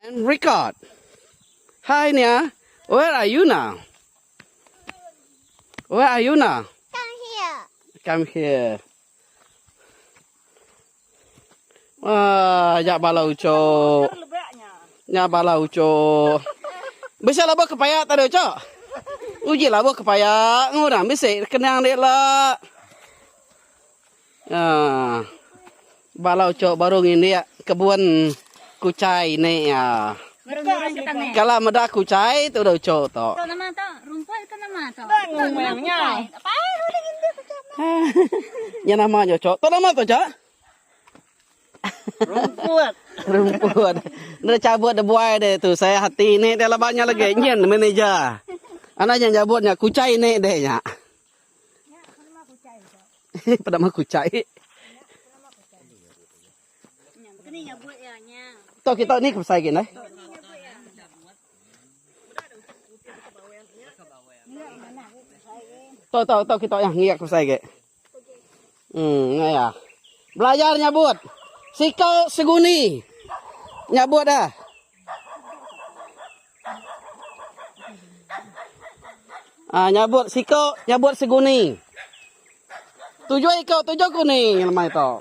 And record. Hi Nia, where are you now? Where are you now? Come here. Come here. Wah, ya balau cok. Ya balau cok. Bisa lah buat kepaya tadi cok. Uji lah buat kepaya. Ngurang bisa kenang dia lah. Ya. Balau cok baru ini ya kebun kucai ni ya. Kalau meda kucai tu dah cok to. Tahu nama tak? Rumput kan nama tak? Ngomongnya. Apa? Ya namanya cok. Tu nama tu cok. Rumput. Rumput. Dia cabut dia buai dia tu. Saya hati ni dia banyak lagi. Nyen manager. Anak yang cabutnya kucai ni dia nya. Pada mah kucai. Ini nyabut ya nya. Tu kita ni kesai gini. Tu kita yang ngiak kesai ge. Ya. Belajar nyabut. Sikau seguni. Nyabut dah. Nyabut sikau, nyabut seguni. Tujuh ikau, tujuh kuning lemai tu.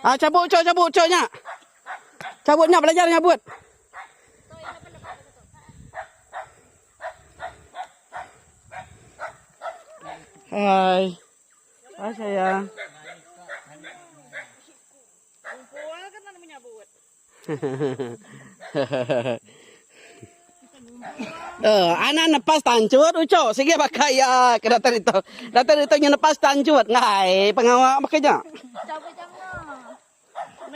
Cabut nya. Cabutnya belajar nyabut. Hai. Hai sayang. Anak nepas tancut ucok sige pakai ya ke datar itu nepas tancut ngai pengawal makanya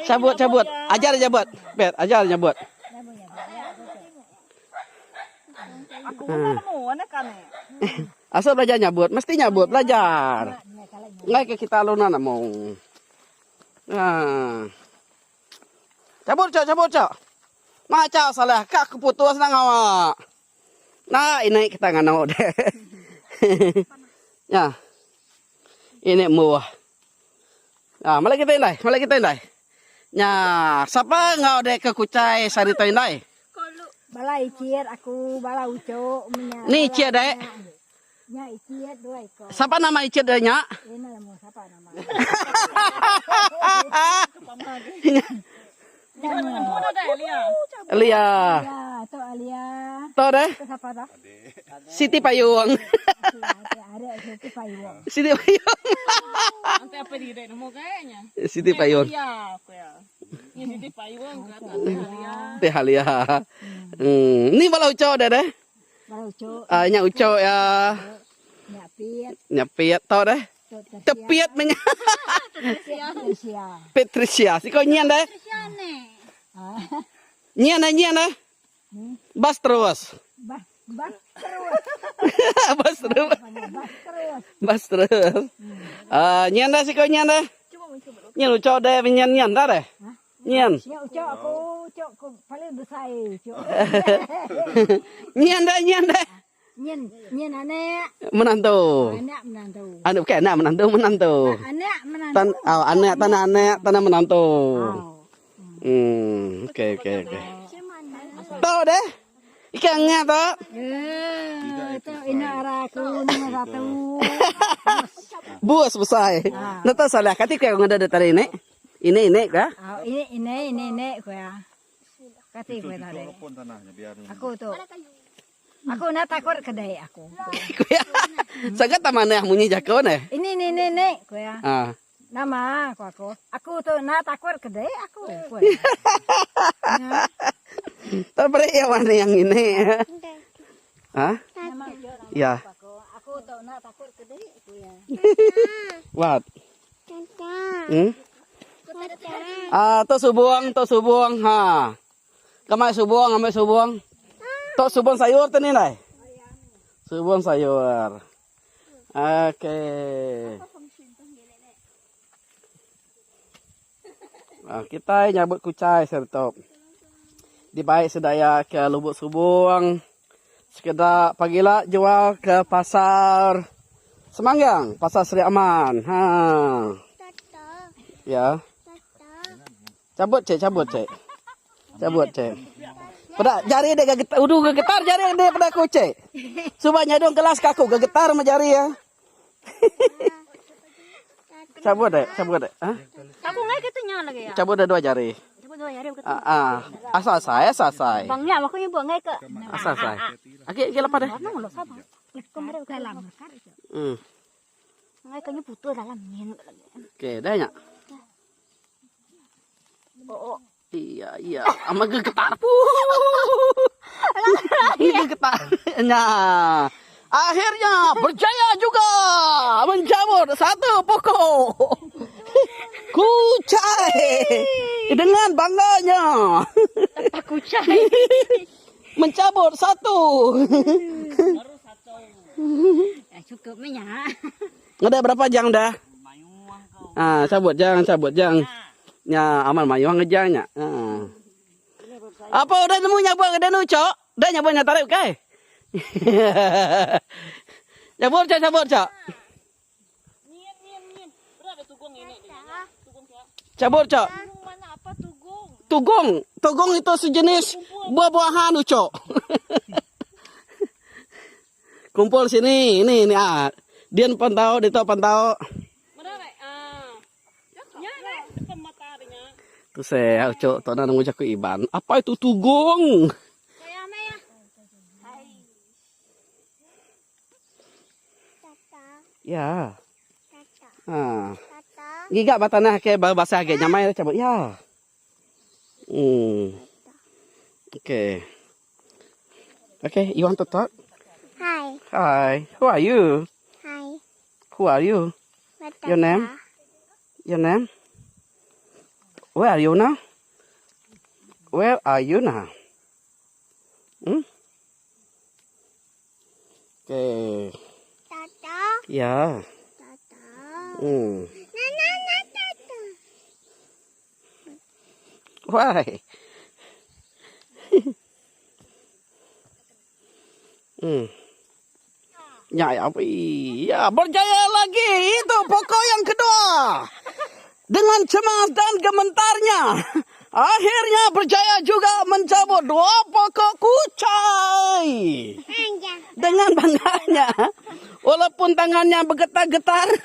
cabut ajar nyabut bet ajar nyabut Aku mau anak kan. asal belajar nyabut mesti nyabut belajar ngai ke kita luna namong cabut cok macam salah kak keputus nang awak. Nah, ini kita nganau deh. Ya. Ini muah. Ah, malah kita indai. Ya, siapa ngau deh ke kucai sarita indai? Balai ciet aku balau cok. Ni ciet deh. Nya ciet dua ekor. Siapa nama ciet deh nya? Ini nama siapa nama? Elia. Ya, tu Alia. Tahu deh? Tu siapa dah? Siti Payung. Ada Siti Payung. Siti Payung. Nanti apa di dek nemu kayaknya? Siti Payung. Iya, aku ya. Ini di payung kata dia. Teh Halia. Ni balau ucok deh. Balau cok. Nya ucok ya. Nyapit. Nyapiat tahu deh. Tepiat menya. Patricia. Si kau nyian deh. Siane. Nyian deh. Bas terus. Bas terus. Nyian deh si kau nyian deh. Nyian ucok deh nyian dah deh. Nyian. Ya ucok aku paling besar cok. Nyian deh. Nyen anak. Menantu. Anak menantu. Anak bukan anak menantu. Anak menantu. Tanah menantu. Oke. Tahu deh. Ikannya tahu. Itu ini araku nomor satu. Bus besar. Nata salah kati kau ngada tadi ini. Ini kah? Ini kaya. Kati kaya tadi. Aku tuh. Aku nak takut kedai aku. Sangat taman yang munyi jakau nih. Ini kaya. Nama aku. Aku tuh nak takut kedai aku. Tapi yang mana yang ini? Hah? Ya. Aku tuh nak takut kedai aku ya. What? To subuang. Ha. Kamay subuang. To subuang sayur tu ni nai. Subuang sayur. Oke. Kita nyabut kucai sertop. Dibaik sedaya ke Lubuk Subuang. Sekedar pagilah jual ke pasar Semanggang, pasar Seri Aman. Ya. Cabut, Cek. Cabut, Cek. Pada jari dia gegetar, gegetar jari dia pada aku, Cek. Subanya dong kelas kaku gegetar sama jari ya. Cabut deh. Hah? Aku ngai ketunya lagi ya. Cabut deh 2 jari. Coba 2 hari ketu. Asasai. Bangnya makanya buang ngai ke. Asasai. Aki lepas deh. Nang lo sabar. Kemarin dalam kan. Ngai kayaknya putus dalam nyen lagi. Oke, dah nyak. Oh. Iya. Ama gegetar. Ini gegetar. Nah, akhirnya berjaya juga mencabut 1 pokok kucai dengan bangganya. Kucai. Mencabut 1. Ya cukup nya. Ada berapa jang dah? Cabut jang. Ya, aman mayuang ngejangnya. Apa udah nemu nyabang ada nu, Cok? Udah nyabang tarik kai. Cabut, Cok. Nien. Berapa tugong ini? Tugong ya. Cabut, Cok. Mana apa tugong? Tugong itu sejenis buah-buahan, Cok. Kumpul sini, ini Dian pantau, Dito pantau. Berapa? Ya, depan matanya. Tuh saya, Cok, tuh nang ngucap ke Iban. Apa itu tugong? Kayak apa ya? Ya. Giga batanah ke bahasa ge nyamai cabut ya. Okay, you want to talk? Hi. Who are you? Who are you? Your name? Where are you now? Okay. Ya. Why? Ya, berjaya lagi. Itu pokok yang kedua. Dengan cemas dan gemetarnya, akhirnya berjaya juga mencabut 2 pokok kucai. Dengan bangganya, walaupun tangannya bergetar-getar,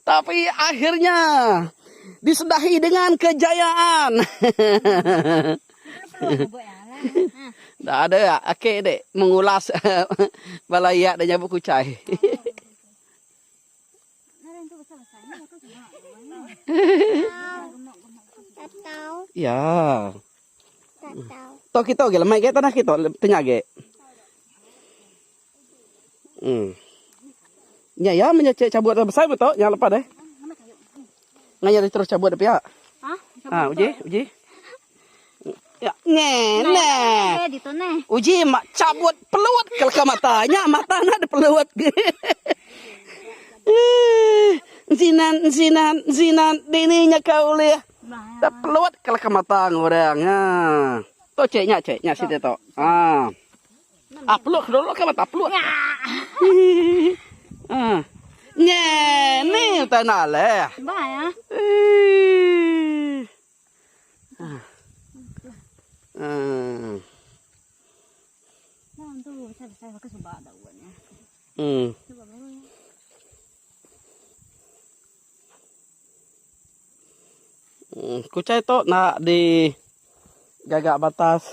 tapi akhirnya disedahi dengan kejayaan. Tak ada ya, akik dek mengulas balayak dan nyabut kucai. Ya. Tok kita ge lemai ge tanah kita tengah ge. Ya menyecek cabut besar betul, yang lepas deh. Nganya terus cabut deh pihak. Uji. Ya, nah. Uji mak cabut peluat ke matanya, mata ada peluat. Zinan dininya kau lihat. Tak peluat ke mata orangnya. Tuh ceknya situ toh. Peluat dulu ke mata peluat. Nih tanah leh. Kucai itu nak di gagak batas.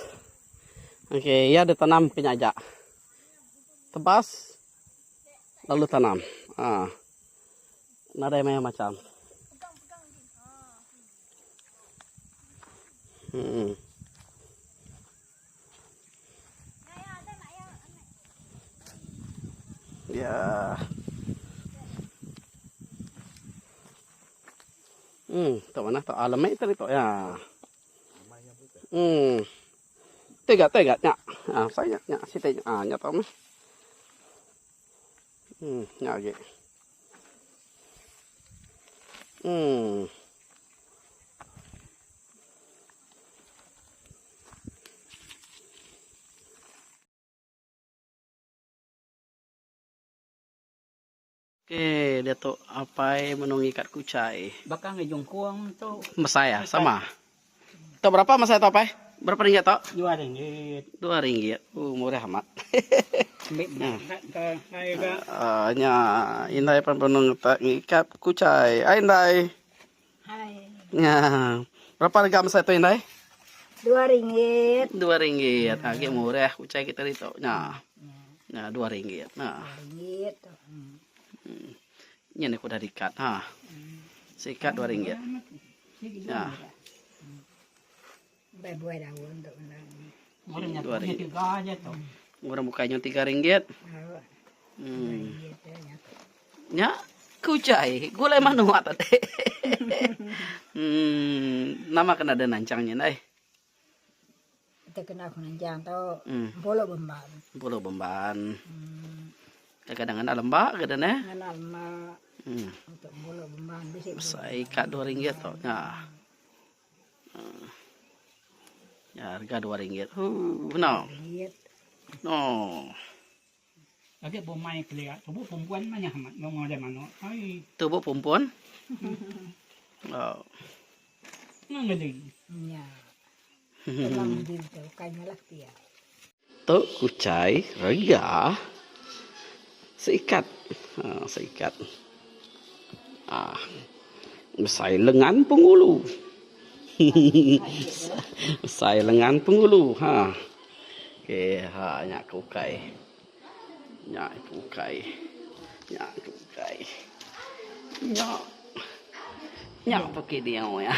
Oke, ya ditanam penyajak. Tebas lalu tanam. Nada yang macam. Ya. Tak mana tak alamnya tadi tak ya. Tegak nyak. Saya nyak situ nyak tahu mah. Nyak lagi. Oke, dia tuh apa menungikat kucai. Baka ngejong kuang to. Mas saya sama. Tuh berapa mas saya tuh apa? Berapa ringgit toh? RM2. RM2. Murah amat. Kaya Nya, indai penung ngikat kucai. Indai. Hai. Ya. Berapa harga mas saya tuh indai? RM2. RM2. Agak murah kucai kita itu. Nah. Nah, RM2. Nah. Gitu. Ini nih udah diikat. Ha. Sikat RM2. Ya. Buat daun untuk RM2 aja to. Murah bukanya RM3. Ya, kucai. Gulai manu tadi. Nama kena ada nancangnya nih. Kita kena kunjang to. Hmm. Bolo bemban. Pulau Bemban. Kadang-kadang lembak kadang-kadang. Kenal ma untuk bolo bemban bisa. Saya ikat RM2 toh. Ya. Ya, harga RM2. No. Lihat. No. Lagi pemain kelia. Tubuh perempuan banyak amat ngomong ada mana. Ai, Tubuh perempuan. Oh. ngeli. Ya. Dalam diri tu kanya lah dia. Tuh kucai harga seikat. Seikat. Saya lengan pengulu. Saya lengan pengulu. Oke, nyak kukai. Nyak kukai. Nyak kukai. Nyak. Nyak pakai dia ya.